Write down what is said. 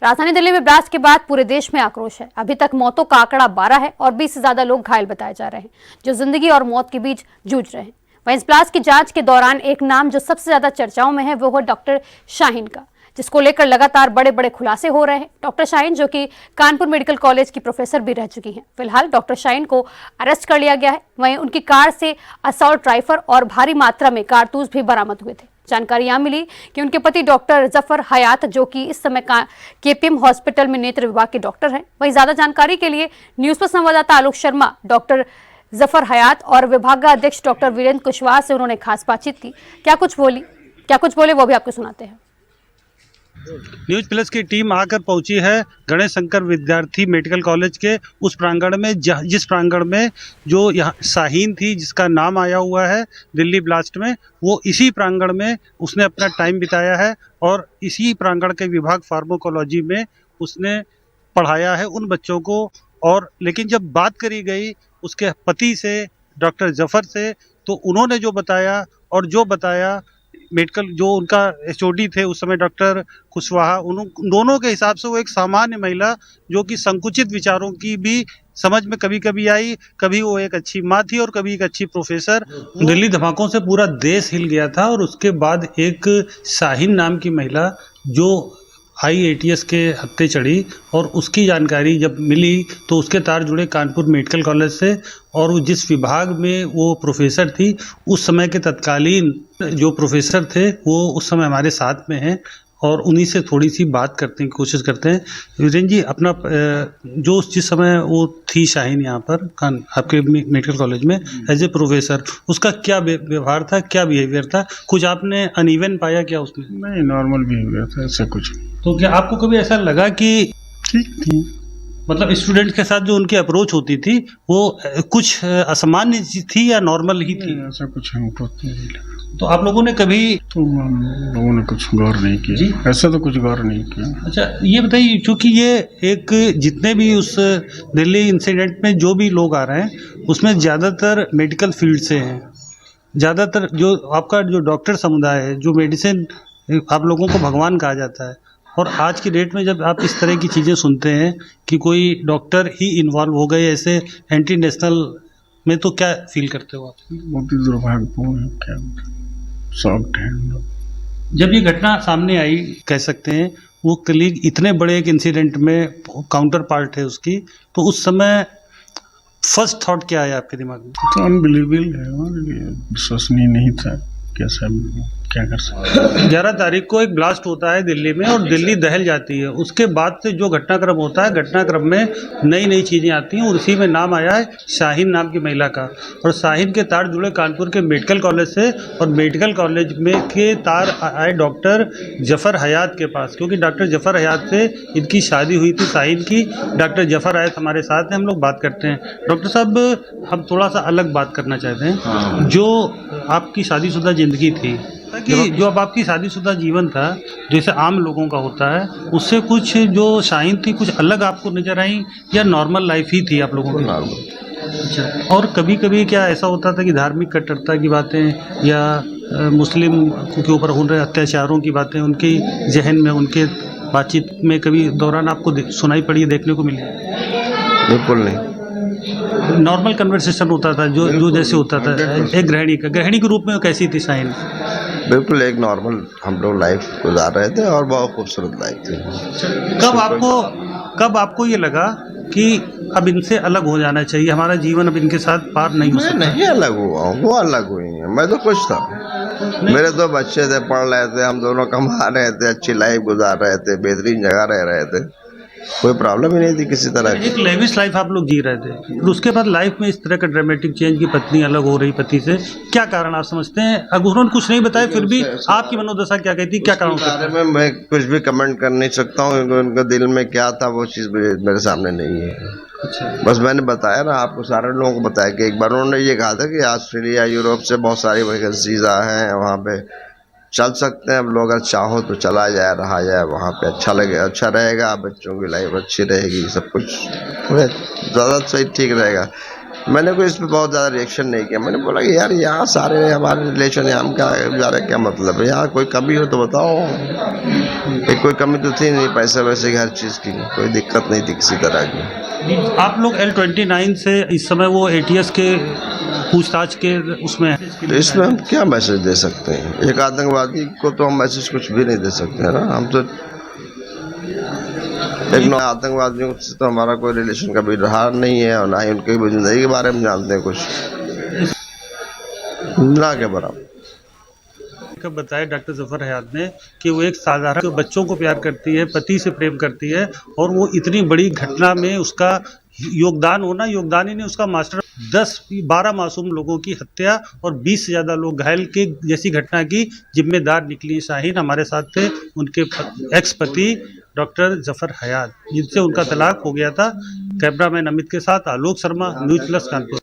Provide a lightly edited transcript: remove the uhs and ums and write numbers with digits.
राजधानी दिल्ली में ब्लास्ट के बाद पूरे देश में आक्रोश है। अभी तक मौतों का आंकड़ा 12 है और 20 से ज्यादा लोग घायल बताए जा रहे हैं, जो जिंदगी और मौत के बीच जूझ रहे हैं। वहीं इस ब्लास्ट की जांच के दौरान एक नाम जो सबसे ज्यादा चर्चाओं में है वो है डॉक्टर शाहीन का, जिसको लेकर लगातार बड़े बड़े खुलासे हो रहे हैं। डॉक्टर शाहीन जो कि कानपुर मेडिकल कॉलेज की प्रोफेसर भी रह चुकी हैं। फिलहाल डॉक्टर शाहीन को अरेस्ट कर लिया गया है। वहीं उनकी कार से असॉल्ट राइफल और भारी मात्रा में कारतूस भी बरामद हुए थे। जानकारी यहां मिली कि उनके पति डॉक्टर जफर हयात, जो कि इस समय केपीएम हॉस्पिटल में नेत्र विभाग के डॉक्टर हैं। वहीं ज्यादा जानकारी के लिए न्यूज पर संवाददाता आलोक शर्मा डॉक्टर जफर हयात और विभागाध्यक्ष डॉक्टर वीरेंद्र कुशवाहा से उन्होंने खास बातचीत की। क्या कुछ बोले वो भी आपको सुनाते हैं। न्यूज प्लस की टीम आकर पहुंची है गणेश शंकर विद्यार्थी मेडिकल कॉलेज के उस प्रांगण में, जिस प्रांगण में जो यहाँ शाहीन थी, जिसका नाम आया हुआ है दिल्ली ब्लास्ट में, वो इसी प्रांगण में उसने अपना टाइम बिताया है और इसी प्रांगण के विभाग फार्माकोलॉजी में उसने पढ़ाया है उन बच्चों को। और लेकिन जब बात करी गई उसके पति से, डॉक्टर जफर से, तो उन्होंने जो बताया और जो बताया मेडिकल जो उनका एचओडी थे उस समय डॉक्टर कुशवाहा, उन दोनों के हिसाब से वो एक सामान्य महिला जो कि संकुचित विचारों की भी समझ में कभी कभी आई, कभी वो एक अच्छी माँ थी और कभी एक अच्छी प्रोफेसर। दिल्ली धमाकों से पूरा देश हिल गया था और उसके बाद एक शाहीन नाम की महिला जो IATS के हत्थे चढ़ी और उसकी जानकारी जब मिली तो उसके तार जुड़े कानपुर मेडिकल कॉलेज से। और वो जिस विभाग में वो प्रोफेसर थी, उस समय के तत्कालीन जो प्रोफेसर थे वो उस समय हमारे साथ में हैं और उन्हीं से थोड़ी सी बात करने की कोशिश करते हैं। वीरेंद्र जी, अपना जो जिस समय वो थी शाहीन यहाँ पर आपके मेडिकल कॉलेज में एज ए प्रोफेसर, उसका क्या व्यवहार था, क्या बिहेवियर था? कुछ आपने अनइवन पाया क्या उसमें? नहीं, नॉर्मल बिहेवियर था, ऐसा कुछ। तो क्या आपको कभी ऐसा लगा कि ठीक थी? मतलब स्टूडेंट के साथ जो उनकी अप्रोच होती थी वो कुछ असामान्य थी या नॉर्मल ही थी? ऐसा कुछ हमको नहीं लगा। तो आप लोगों ने कभी हम लोगों ने कुछ गौर नहीं किया जी? ऐसा तो कुछ गौर नहीं किया। अच्छा, ये बताइए, क्योंकि ये एक जितने भी उस दिल्ली इंसिडेंट में जो भी लोग आ रहे हैं उसमें ज़्यादातर मेडिकल फील्ड से हैं, ज़्यादातर जो आपका जो डॉक्टर समुदाय है, जो मेडिसिन आप लोगों को भगवान कहा जाता है, और आज की डेट में जब आप इस तरह की चीज़ें सुनते हैं कि कोई डॉक्टर ही इन्वॉल्व हो गए ऐसे एंटी नेशनल में, तो क्या फील करते हो आप? बहुत ही दुर्भाग्यपूर्ण है, क्या शॉक्ड है हम लोग। जब ये घटना सामने आई, कह सकते हैं वो कलीग इतने बड़े एक इंसिडेंट में काउंटर पार्ट है उसकी, तो उस समय फर्स्ट थॉट क्या आया आपके दिमाग में? तो अनबिलीवेबल है, विश्वसनीय नहीं था। कैसा क्या कर सकते। 11 तारीख को एक ब्लास्ट होता है दिल्ली में और दिल्ली दहल जाती है। उसके बाद से जो घटनाक्रम होता है, घटनाक्रम में नई नई चीज़ें आती हैं और उसी में नाम आया है शाहीन नाम की महिला का। और शाहीन के तार जुड़े कानपुर के मेडिकल कॉलेज से, और मेडिकल कॉलेज में के तार आए डॉक्टर जफर हयात के पास, क्योंकि डॉक्टर जफर हयात से इनकी शादी हुई थी शाहीन की। डॉक्टर जफर हयात हमारे साथ हैं, हम लोग बात करते हैं। डॉक्टर साहब, हम थोड़ा सा अलग बात करना चाहते हैं। जो आपकी शादीशुदा ज़िंदगी थी, कि जो अब आपकी शादीशुदा जीवन था, जैसे आम लोगों का होता है, उससे कुछ जो शाहीन थी कुछ अलग आपको नजर आई या नॉर्मल लाइफ ही थी आप लोगों की? अच्छा, और कभी कभी क्या ऐसा होता था कि धार्मिक कट्टरता की बातें या मुस्लिम के ऊपर हो रहे अत्याचारों की बातें उनके जहन में, उनके बातचीत में कभी दौरान आपको सुनाई पड़ी, देखने को मिली? बिल्कुल नहीं, नॉर्मल कन्वर्सेशन होता था जो जैसे होता था एक गृहिणी के रूप में। कैसी थी शाहीन? बिल्कुल एक नॉर्मल हम लोग लाइफ गुजार रहे थे और बहुत खूबसूरत लाइफ थी। कब आपको ये लगा कि अब इनसे अलग हो जाना चाहिए, हमारा जीवन अब इनके साथ पार नहीं हो सकता? नहीं अलग हुआ हूँ, वो अलग हुई है, मैं तो खुश था। मेरे दो बच्चे थे, पढ़ रहे थे, हम दोनों कमा रहे थे, अच्छी लाइफ गुजार रहे थे, बेहतरीन जगह रह रहे थे, कोई प्रॉब्लम ही नहीं थी किसी तरह की। एक लेविश लाइफ आप लोग जी रहे थे, फिर उसके बाद लाइफ में इस तरह का ड्रामेटिक चेंज की पत्नी अलग हो रही पति से, क्या कारण आप समझते हैं? अगर उन्होंने कुछ नहीं बताया फिर भी आपकी मनोदशा क्या कहती, क्या कारण? बारे में मैं कुछ भी कमेंट कर नहीं सकता हूँ, उनके दिल में क्या था वो चीज़ मेरे सामने नहीं है। अच्छा, बस मैंने बताया ना आपको, सारे लोगों को बताया कि एक बार उन्होंने ये कहा था कि ऑस्ट्रेलिया यूरोप से बहुत सारी वैकेंसीज हैं, वहाँ पे चल सकते हैं, अब लोग अगर चाहो तो चला जाए, रहा जाए, वहाँ पे अच्छा लगे, अच्छा रहेगा, बच्चों की लाइफ अच्छी रहेगी, सब कुछ ज़्यादा सही ठीक रहेगा। मैंने कोई इस पर बहुत ज़्यादा रिएक्शन नहीं किया। मैंने बोला कि यार यहाँ सारे हमारे रिलेशन है, हम क्या जा रहे, क्या मतलब है, यहाँ कोई कमी हो तो बताओ। कोई कमी तो थी नहीं, पैसे वैसे की हर चीज़ की कोई दिक्कत नहीं थी किसी तरह की। आप लोग L29 से इस समय वो ATS के पूछताछ के उसमें हैं। तो इसमें हम क्या मैसेज दे सकते हैं? एक आतंकवादी को तो हम मैसेज कुछ भी नहीं दे सकते हैं ना। हम तो एक आतंकवादियों से तो हमारा कोई रिलेशन कभी रहा नहीं है, और ना ही उनकी जिंदगी के बारे में जानते हैं कुछ, ना के बराबर। बताया डॉक्टर जफर हयात ने कि वो एक साधारण बच्चों को प्यार करती है, पति से प्रेम करती है, और वो इतनी बड़ी घटना में उसका योगदान ही नहीं, उसका मास्टर 10-12 मासूम लोगों की हत्या और 20 से ज़्यादा लोग घायल के जैसी घटना की जिम्मेदार निकली शाहीन। हमारे साथ थे उनके एक्स पति डॉक्टर जफर हयात, जिनसे उनका तलाक हो गया था। कैमरामैन अमित के साथ आलोक शर्मा, न्यूज़ प्लस कानपुर।